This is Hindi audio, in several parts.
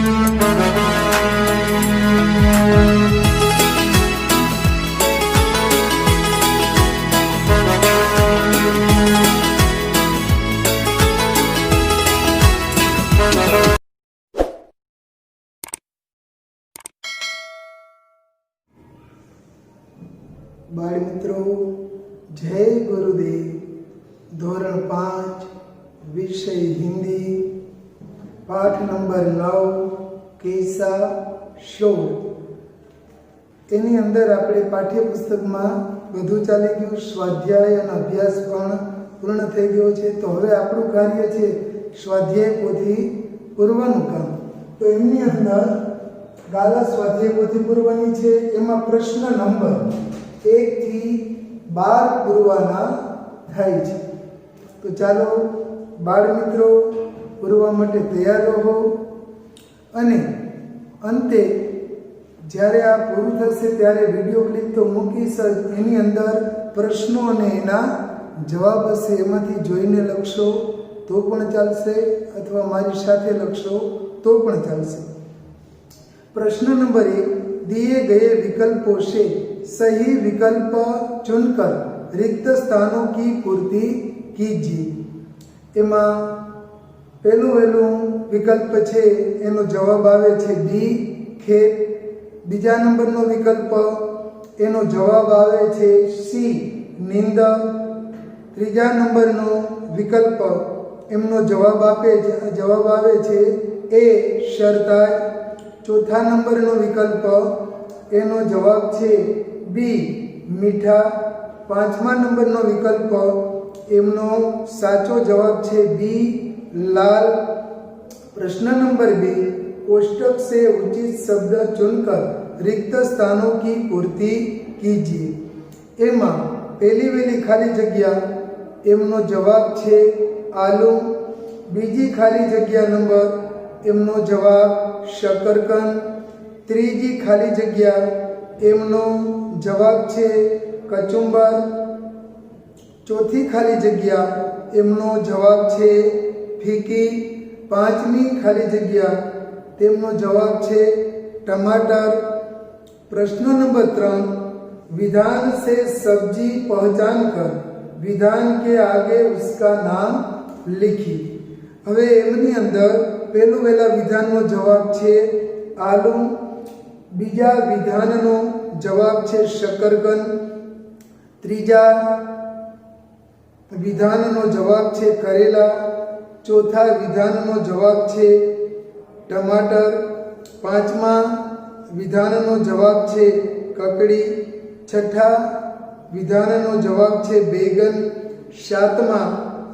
बाल मित्रों, जय गुरुदेव। धोरण 5 विषय हिंदी, पाठ नंबर 9 केसा शोर। एनी अंदर आपणे पाठ्यपुस्तक में बधु चाली गयुं, स्वाध्याय अने अभ्यास पण पूर्ण थई गयो छे। तो हवे आपणुं कार्य छे स्वाध्याय पोथी पूर्वनुं काम। तो एमनी अंदर गाला स्वाध्याय पोथी पूर्वनी छे, एमां प्रश्न नंबर 1 થી 12 પૂરવાના થાય છે। તો ચાલો બાળ મિત્રો પૂરવા માટે તૈયાર રહો અને અંતે જ્યારે આ પૂરું થશે ત્યારે વિડીયો ક્લિપ તો મૂકીશ જ, એની અંદર પ્રશ્નો અને એના જવાબ હશે, એમાંથી જોઈને લખશો તો પણ ચાલશે અથવા મારી સાથે લખશો તો પણ ચાલશે। प्रश्न नंबर 1, दिए गए विकल्पों से सही विकल्प चुनकर रिक्त स्थानों की पूर्ति कीजिए। एमा पहलू विकल्प छे एनो जवाब आवे छे बी खेत। बीजा नंबर नो विकल्प एनो जवाब आवे छे सी निंदा। त्रीजा नंबर नो विकल्प एमनो जवाब आवे छे ए शरताई। चौथा नंबर नो विकल्प एनो जवाब छे बी मीठा। पांचमा नंबर नो विकल्प एमनो साचो जवाब छे बी लाल। प्रश्न नंबर 2, कोष्टक से उचित शब्द चुनकर रिक्त स्थानों की पूर्ति कीजिए। एमा पहली वेली खाली जग्या एमनो जवाब छे आलू। बीजी खाली जग्या नंबर एमनो जवाब शकरकंद। त्रीजी खाली जग्या एमनो जवाब छे कचुंबर। चौथी खाली जग्या एमनो जवाब छे फीकी। पांचमी खाली जग्या तेमनो जवाब छे टमाटर। प्रश्न नंबर 3, विधान से सब्जी पहचान कर विधान के आगे उसका नाम लिखी। हवे एमनी अंदर पहलू वेला विधान नो जवाब छे आलू। बीजा विधान नो जवाब छे शकरकंद। त्रीजा विधान नो जवाब छे करेला। चौथा विधान नो जवाब छे टमाटर। पांचमा विधान नो जवाब छे ककड़ी। छठा विधान नो जवाब छे बैगन। सातमा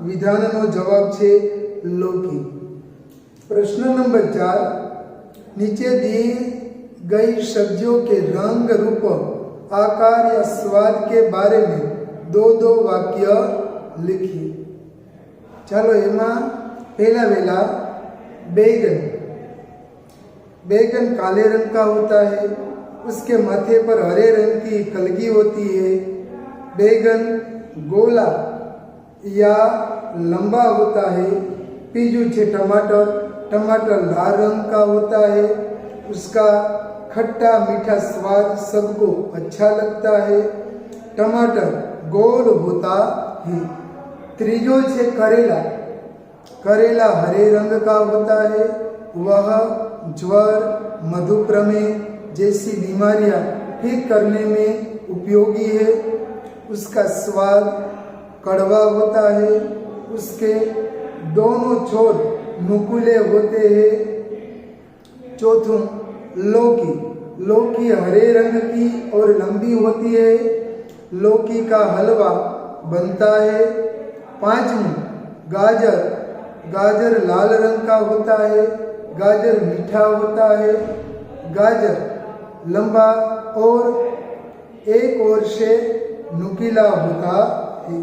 विधान नो जवाब छे लौकी। प्रश्न नंबर 4, नीचे दी गई सब्जियों के रंग, रूप, आकार या स्वाद के बारे में 2-2 वाक्य लिखिए। चलो एमा पहला वेला बैगन। बैगन काले रंग का होता है, उसके माथे पर हरे रंग की कलगी होती है। बैगन गोला या लंबा होता है। बीजू छे टमाटर। टमाटर लाल रंग का होता है, उसका खट्टा मीठा स्वाद सबको अच्छा लगता है। टमाटर गोल होता है। त्रीजो छे करेला। करेला हरे रंग का होता है, वह ज्वर, मधुप्रमेह जैसी बीमारियां ठीक करने में उपयोगी है। उसका स्वाद कड़वा होता है, उसके दोनों छोर नुकीले होते हैं। चौथों लौकी। लौकी हरे रंग की और लंबी होती है, लौकी का हलवा बनता है। पांचवं गाजर। गाजर लाल रंग का होता है, गाजर मीठा होता है। गाजर लंबा और एक ओर से नुकीला होता है।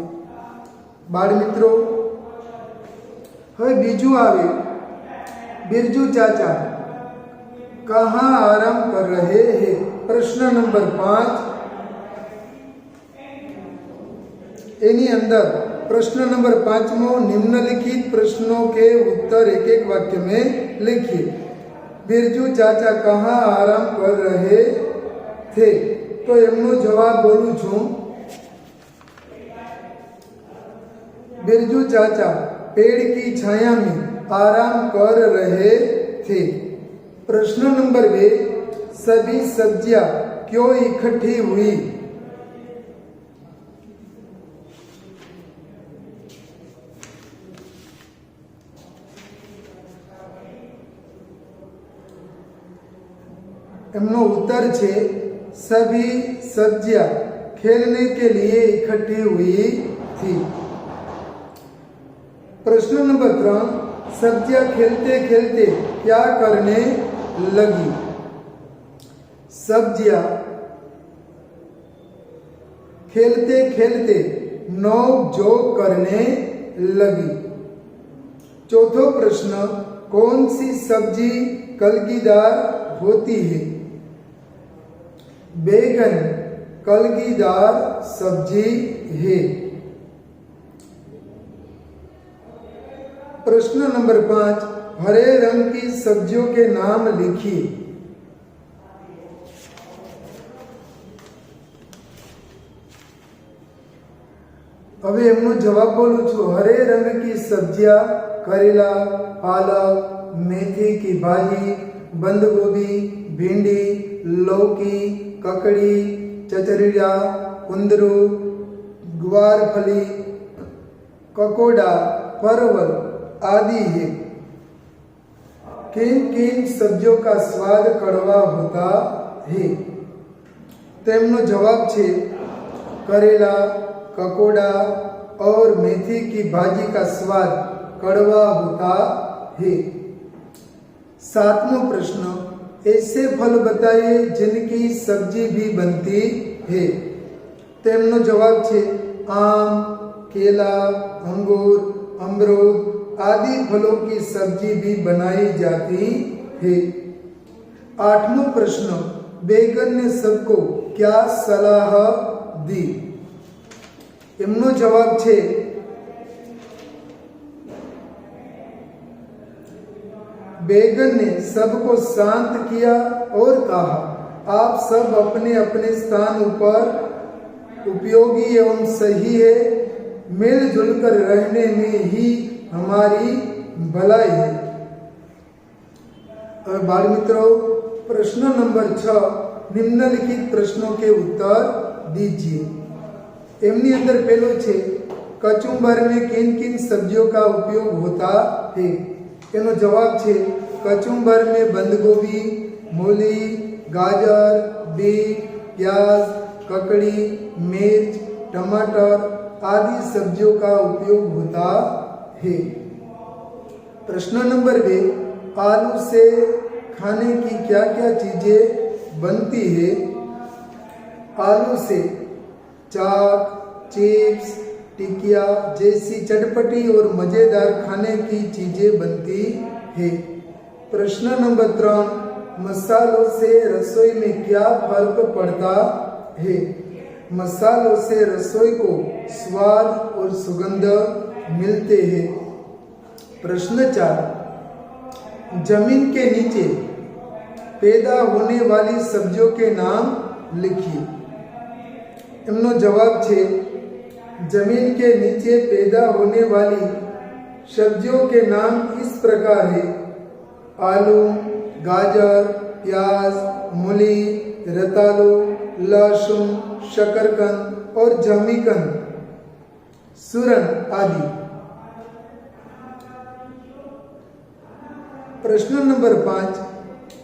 बाल मित्रों, હવે બીજું આવે बिरजू चाचा कहाँ आराम कर रहे हैं। प्रश्न नंबर 5 एनी अंदर प्रश्न नंबर 5 निम्नलिखित प्रश्नों के उत्तर एक एक वाक्य में लिखिए। बिरजू चाचा कहाँ आराम कर रहे थे? तो एमनो जवाब बोलू छू। बिरजू चाचा पेड़ की छाया में आराम कर रहे थे। प्रश्न नंबर 2, सभी सब्जियां क्यों इकट्ठी हुई? एमनो उत्तर छे सभी सब्जियां खेलने के लिए इकट्ठी हुई थी। प्रश्न नंबर 3, सब्जियां खेलते खेलते क्या करने लगी? सब्जियां खेलते खेलते नोक झोंक करने लगी। चौथा प्रश्न, कौन सी सब्जी कलगीदार होती है? बैगन कलगीदार सब्जी है। प्रश्न नंबर 5, हरे रंग की सब्जियों के नाम लिखिए। હવે એમનો જવાબ બોલું છું। हरे रंग की सब्जियां करेला, पालक, मेथी की भाजी, बंद गोभी, भिंडी, लौकी, ककड़ी, चचरिया, कुंदरू, ग्वारफली, ककोड़ा, परवल आदि है। किन किन सब्जियों का स्वाद कड़वा होता है? तेमनो जवाब छे करेला, ककोड़ा और मेथी की भाजी का स्वाद कड़वा होता है। 7वां प्रश्न, ऐसे फल बताइए जिनकी सब्जी भी बनती है। तेमनो जवाब छे आम, केला, अंगूर, अमरूद आदि फलों की सब्जी भी बनाई जाती है। 8वां प्रश्न, बैगन ने सबको क्या सलाह दी? एमनो जवाब छे बैगन ने सबको शांत किया और कहा, आप सब अपने अपने स्थान पर उपयोगी एवं सही है। मिलजुल कर रहने में ही हमारी भलाई है। अब बाल मित्रों, प्रश्न नंबर 6, निम्नलिखित प्रश्नों के उत्तर दीजिए। एमनी अंदर पहलो छे कचुंबर में किन किन सब्जियों का उपयोग होता है? एनो जवाब छे कचुंबर में बंद गोभी, मूली, गाजर, बीट, प्याज, ककड़ी, मिर्च, टमाटर आदि सब्जियों का उपयोग होता है। प्रश्न नंबर 2, आलू से खाने की क्या क्या चीजें बनती है? आलू से चाट, चिप्स, टिकिया जैसी चटपटी और मजेदार खाने की चीजें बनती है। प्रश्न नंबर 3, मसालों से रसोई में क्या फर्क पड़ता है? मसालों से रसोई को स्वाद और सुगंध मिलते हैं। प्रश्न 4, जमीन के नीचे पैदा होने वाली सब्जियों के नाम लिखिए। एमनो जवाब छे जमीन के नीचे पैदा होने वाली सब्जियों के नाम इस प्रकार है, आलू, गाजर, प्याज, मूली, रतालू, लहसुन, शकरकंद और जमीकंद, सूरन आदि। प्रश्न नंबर 5,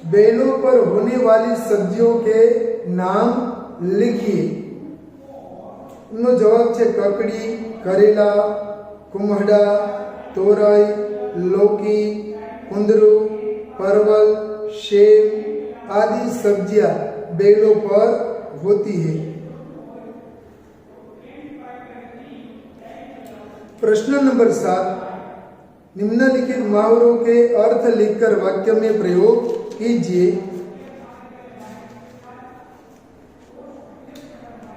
बेलों पर होने वाली सब्जियों के नाम लिखिए। नो जवाब छे ककड़ी, करेला, कुम्हड़ा, तोरई, लौकी, कुंदरू, परवल, सेब आदि सब्जियां बेलों पर होती है। प्रश्न नंबर 7, निम्नलिखित मुहावरों के अर्थ लिखकर वाक्य में प्रयोग कीजिए।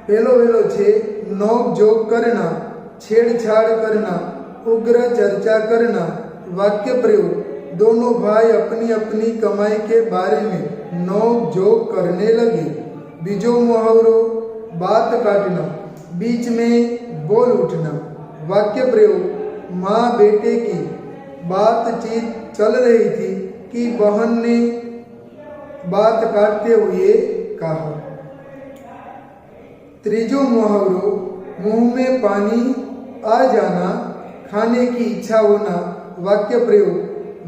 पहलो छे नोक झोंक करना, छेड़छाड़ करना, उग्र चर्चा करना। वाक्य प्रयोग, दोनों भाई अपनी अपनी कमाई के बारे में नोक झोंक करने लगे। बीजो मुहावरो, बात काटना, बीच में बोल उठना। वाक्य प्रयोग, माँ बेटे की बातचीत चल रही थी कि बहन ने बात काटते हुए कहा। त्रीजो मुहावरो, मुंह में पानी आ जाना, खाने की इच्छा होना। वाक्य प्रयोग,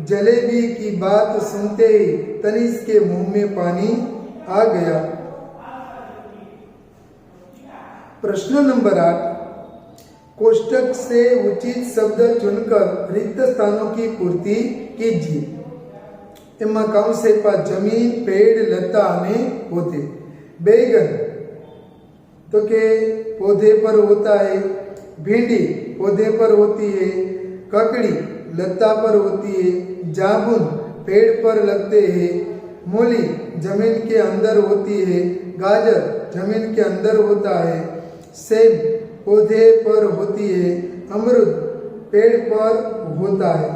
जलेबी की बात सुनते ही तनिष के मुंह में पानी आ गया। प्रश्न नंबर 8, कोष्टक से उचित शब्द चुनकर रिक्त स्थानों की पूर्ति कीजिए। એમાં કાઉ સેપા જમીન, पेड़, लता અને पौधे। बैगन तो के पौधे पर होता है, भिंडी पौधे पर होती है, ककड़ी लता पर होती है, जामुन पेड़ पर लगते हैं, मूली जमीन के अंदर होती है, गाजर जमीन के अंदर होता है, सेब पौधे पर होती है, अमरूद पेड़ पर होता है।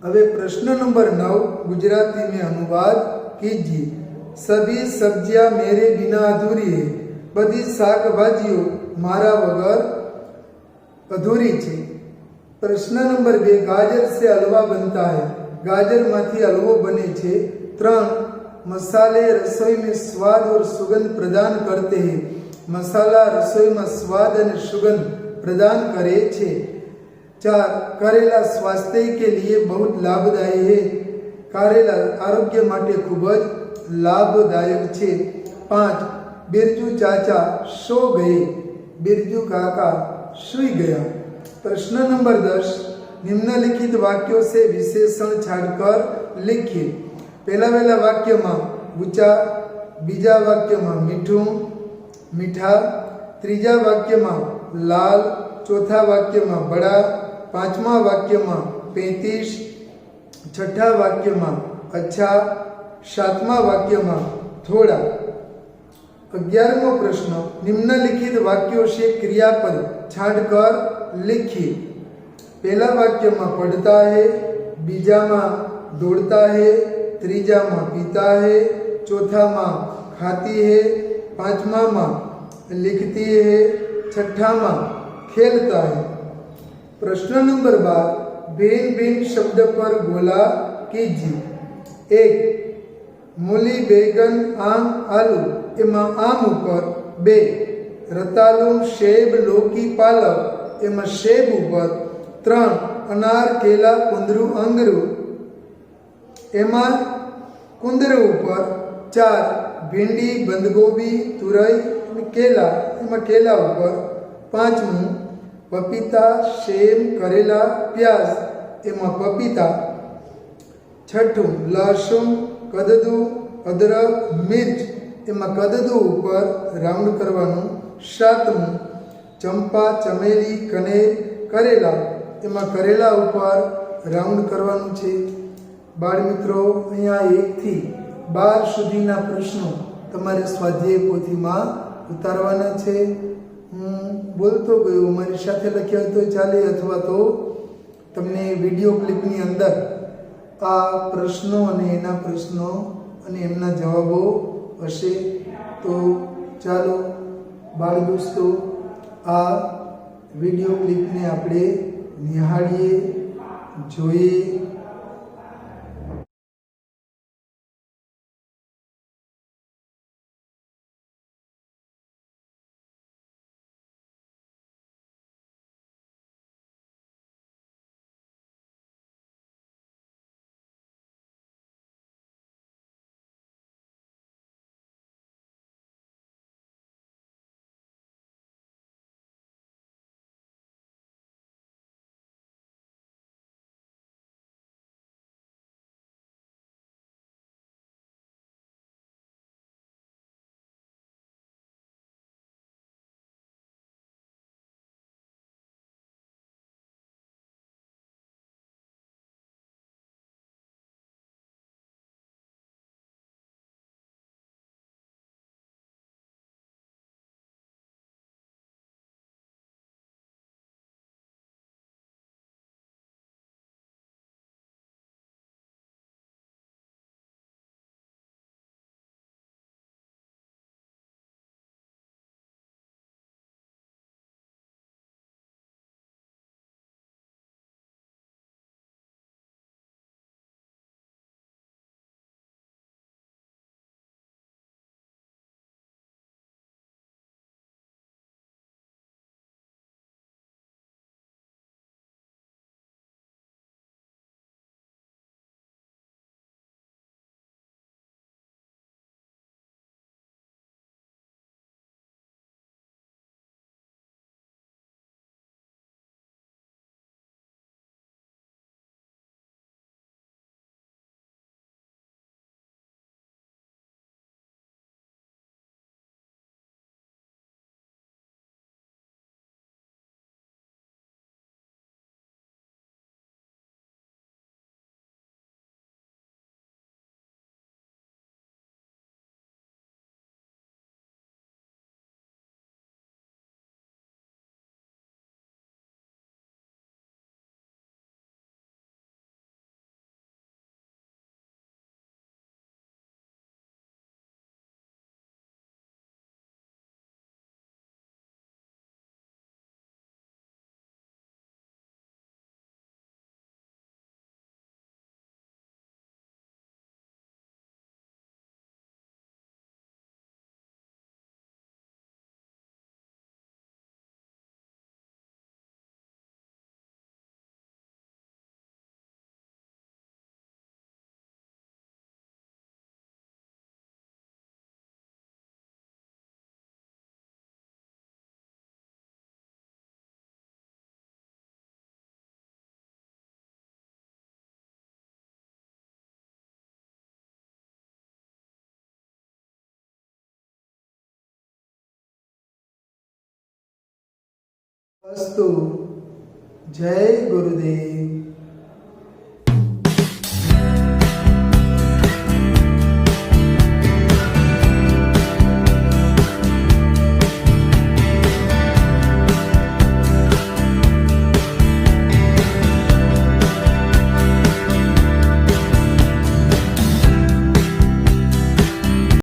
હવે પ્રશ્ન નંબર 9 गुजराती में अनुवाद कीजिए। सभी सब्जियां मेरे बिना अधूरी है, बधी શાકભાજીઓ મારા વગર અધૂરી છે। પ્રશ્ન નંબર 2, गाजर से हलवा बनता है, गाजर माथी हलવો बने છે। 3, मसाले रसोई में स्वाद और सुगंध प्रदान करते हैं, मसाला रसोई में स्वाद और सुगंध प्रदान करे છે। 4, करेला स्वास्थ्य के लिए बहुत लाभदायी है, करेला आरोग्य માટે ખૂબ જ લાભદાયક છે। 5, बिरजू चाचा सो गए, बिरजू काका सूई गया। प्रश्न नंबर 10, निम्नलिखित वाक्यों से विशेषण छाड़कर लिखिए। पहला वाक्य में ऊंचा, बीजा वाक्य में मीठू मीठा, तीजा वाक्य में लाल, चौथा वाक्य में बड़ा, पांचवा वाक्य में 35, छठा वाक्य में अच्छा, सातवा वाक्य में थोड़ा। 11वां प्रश्न, निम्नलिखित वाक्यों से क्रियापद छांटकर लिखिए। पहला वाक्य में पढ़ता है, बीजा में दौड़ता है, तीजा में पीता है, चौथा में खाती है, पांचवा में लिखती है, छठा में खेलता है। प्रश्न नंबर 12, भिन्न भिन्न शब्द पर गोला कीजिए। 1, मूली, बैगन, आम, आलू एमा आम ऊपर। 2, रतालू, सेब, लौकी, पालक एमा सेब ऊपर। 3, अनार, केला, कुंदरू, अंगरू एमा कुंदरू ऊपर। 4, भिंडी, बंदगोभी, तुरई, केला एमा केला ऊपर। 5, पपीता, सेम, करेला, प्याज एमा पपीता। 6, लहसुन, कददू, अदरक, मिर्च एमा कददू ऊपर राउंड करवानुं। 7, चंपा, चमेली, कनेर, करेला एमा करेला ऊपर राउंड करवानुं छे। बाळ मित्रों, अहींया 1 થી 12 सुधीना प्रश्नों तमारे स्वाध्याय पोथीमां उतारवाना छे। હું બોલતો ગયો, મારી સાથે લખ્યા તો ચાલે, અથવા તો તમને વિડીયો ક્લિપની અંદર આ પ્રશ્નો અને એના પ્રશ્નો અને એમના જવાબો હશે। તો ચાલો બાળ દોસ્તો, આ વિડીયો ક્લિપને આપણે નિહાળીએ, જોઈએ। अस्तु। जय गुरुदेव।